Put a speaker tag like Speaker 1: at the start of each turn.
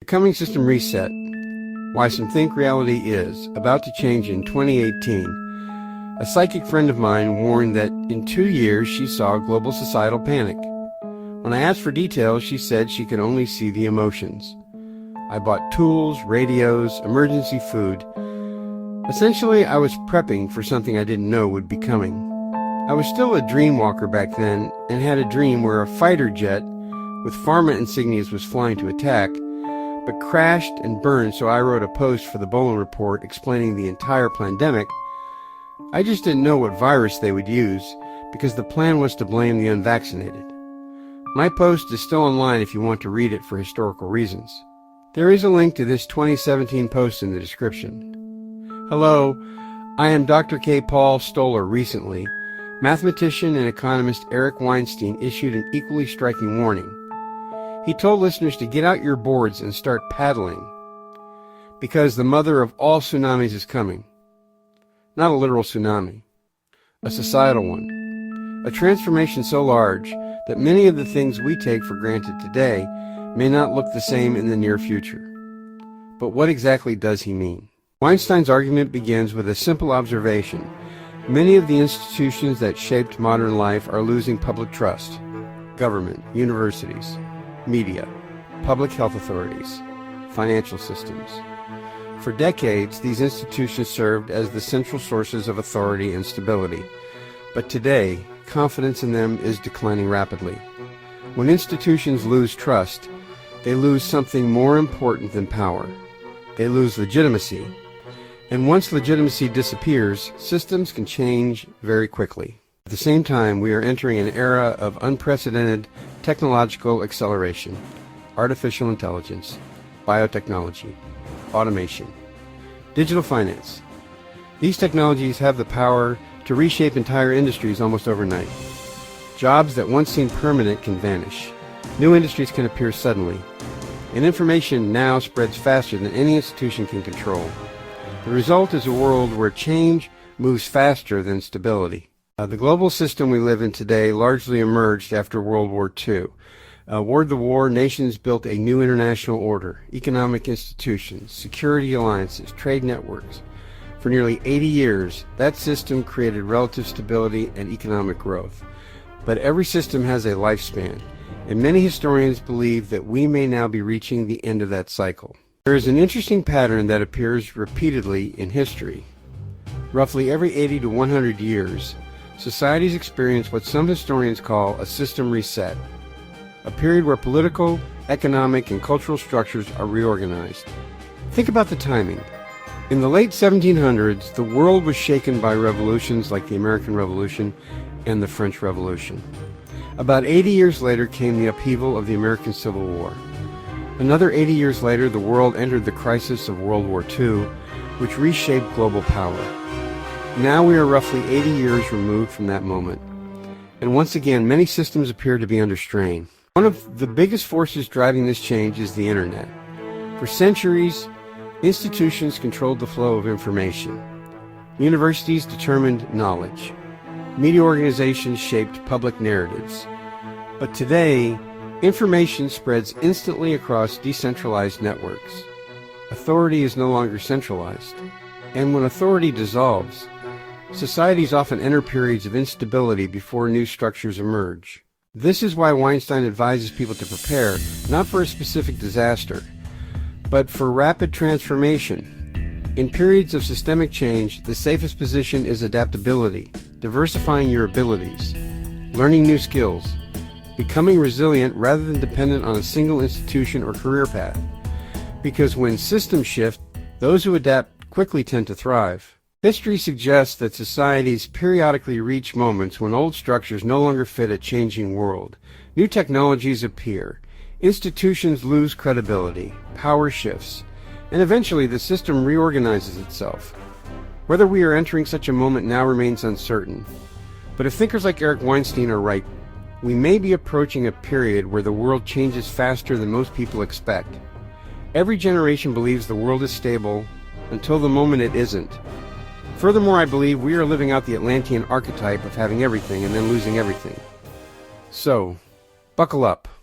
Speaker 1: The Coming System Reset, Why Some Think Reality Is About to Change in 2018. A psychic friend of mine warned that in 2 years she saw global societal panic. When I asked for details, she said she could only see the emotions. I bought tools, radios, emergency food. Essentially, I was prepping for something I didn't know would be coming. I was still a dream walker back then and had a dream where a fighter jet with pharma insignias was flying to attack, but crashed and burned, so I wrote a post for the Boland Report explaining the entire pandemic. I just didn't know what virus they would use, because the plan was to blame the unvaccinated. My post is still online if you want to read it for historical reasons. There is a link to this 2017 post in the description. Hello, I am Dr. K. Paul Stoller. Recently, mathematician and economist Eric Weinstein issued an equally striking warning. He told listeners to get out your boards and start paddling, because the mother of all tsunamis is coming. Not a literal tsunami, a societal one. A transformation so large that many of the things we take for granted today may not look the same in the near future. But what exactly does he mean? Weinstein's argument begins with a simple observation. Many of the institutions that shaped modern life are losing public trust. Government, universities, media, public health authorities, financial systems. For decades, these institutions served as the central sources of authority and stability. But today, confidence in them is declining rapidly. When institutions lose trust, they lose something more important than power. They lose legitimacy. And once legitimacy disappears, systems can change very quickly. At the same time, we are entering an era of unprecedented technological acceleration, artificial intelligence, biotechnology, automation, digital finance. These technologies have the power to reshape entire industries almost overnight. Jobs that once seemed permanent can vanish. New industries can appear suddenly. And information now spreads faster than any institution can control. The result is a world where change moves faster than stability. The global system we live in today largely emerged after World War II. Toward the war, nations built a new international order, economic institutions, security alliances, trade networks. For nearly 80 years, that system created relative stability and economic growth. But every system has a lifespan, and many historians believe that we may now be reaching the end of that cycle. There is an interesting pattern that appears repeatedly in history. Roughly every 80 to 100 years, societies experience what some historians call a system reset, a period where political, economic, and cultural structures are reorganized. Think about the timing. In the late 1700s, the world was shaken by revolutions like the American Revolution and the French Revolution. About 80 years later came the upheaval of the American Civil War. Another 80 years later, the world entered the crisis of World War II, which reshaped global power. Now we are roughly 80 years removed from that moment. And once again, many systems appear to be under strain. One of the biggest forces driving this change is the internet. For centuries, institutions controlled the flow of information. Universities determined knowledge. Media organizations shaped public narratives. But today, information spreads instantly across decentralized networks. Authority is no longer centralized. And when authority dissolves, societies often enter periods of instability before new structures emerge. This is why Weinstein advises people to prepare, not for a specific disaster, but for rapid transformation. In periods of systemic change, the safest position is adaptability, diversifying your abilities, learning new skills, becoming resilient rather than dependent on a single institution or career path. Because when systems shift, those who adapt quickly tend to thrive. History suggests that societies periodically reach moments when old structures no longer fit a changing world. New technologies appear, institutions lose credibility, power shifts, and eventually the system reorganizes itself. Whether we are entering such a moment now remains uncertain. But if thinkers like Eric Weinstein are right, we may be approaching a period where the world changes faster than most people expect. Every generation believes the world is stable until the moment it isn't. Furthermore, I believe we are living out the Atlantean archetype of having everything and then losing everything. So, buckle up.